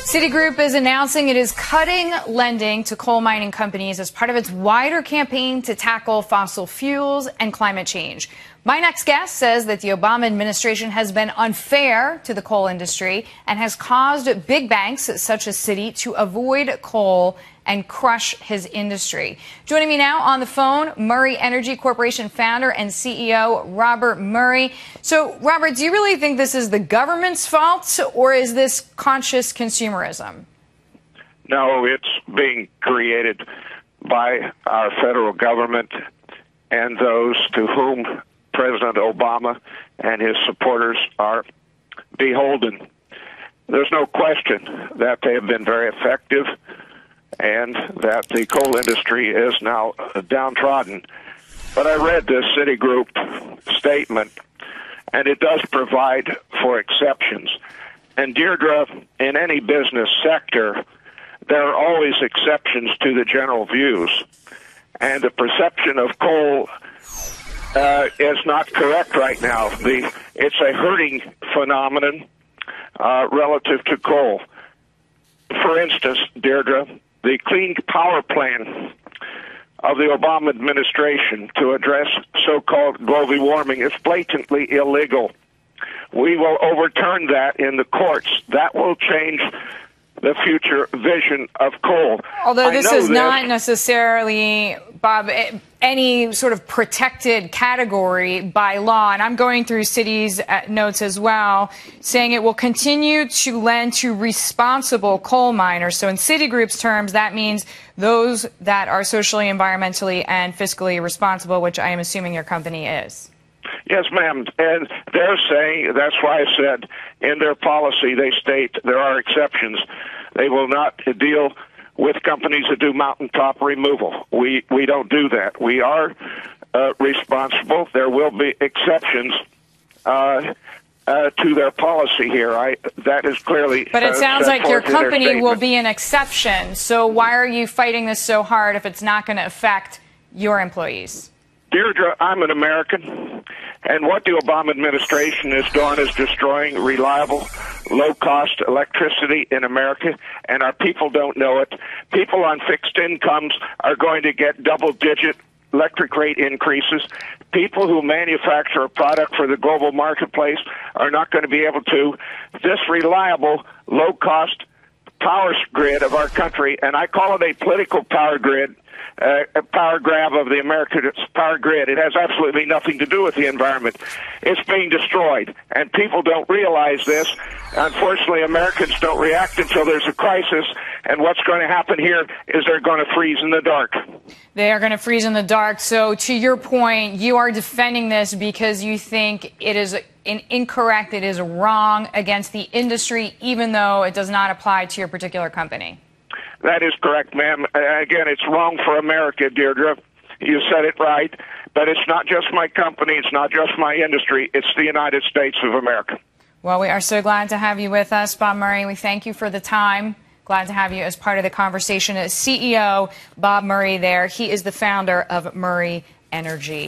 Citigroup is announcing it is cutting lending to coal mining companies as part of its wider campaign to tackle fossil fuels and climate change. My next guest says that the Obama administration has been unfair to the coal industry and has caused big banks such as Citi to avoid coal and crush his industry. Joining me now on the phone, Murray Energy Corporation founder and CEO Robert Murray. So, Robert, do you really think this is the government's fault, or is this conscious consumerism? No, it's being created by our federal government and those to whom President Obama and his supporters are beholden. There's no question that they have been very effective and that the coal industry is now downtrodden. But I read this Citigroup statement, and it does provide for exceptions. And Deirdre, in any business sector, there are always exceptions to the general views. And the perception of coal is not correct right now. It's a hurting phenomenon relative to coal. For instance, Deirdre, the Clean Power Plan of the Obama administration to address so-called global warming is blatantly illegal. We will overturn that in the courts. That will change the future vision of coal. Although this is not necessarily, Bob, any sort of protected category by law. And I'm going through Citi's notes as well, saying it will continue to lend to responsible coal miners. So in Citigroup's terms, that means those that are socially, environmentally, and fiscally responsible, which I am assuming your company is. Yes, ma'am. And they're saying, that's why I said in their policy they state there are exceptions. They will not deal with companies that do mountaintop removal. We don't do that. We are responsible. There will be exceptions to their policy here. That is clearly. But it sounds like your company will be an exception. So why are you fighting this so hard if it's not going to affect your employees? Deirdre, I'm an American, and what the Obama administration is doing is destroying reliable, low-cost electricity in America, and our people don't know it. People on fixed incomes are going to get double-digit electric rate increases. People who manufacture a product for the global marketplace are not going to be able to. This reliable, low-cost power grid of our country, and I call it a political power grid, a power grab of the American power grid. It has absolutely nothing to do with the environment. It's being destroyed, and people don't realize this. Unfortunately, Americans don't react until there's a crisis, and what's going to happen here is they're going to freeze in the dark. They are going to freeze in the dark. So to your point, you are defending this because you think it is incorrect, it is wrong against the industry, even though it does not apply to your particular company. That is correct, ma'am. Again, it's wrong for America, Deirdre. You said it right. But it's not just my company. It's not just my industry. It's the United States of America. Well, we are so glad to have you with us, Bob Murray. We thank you for the time. Glad to have you as part of the conversation. CEO Bob Murray there. He is the founder of Murray Energy.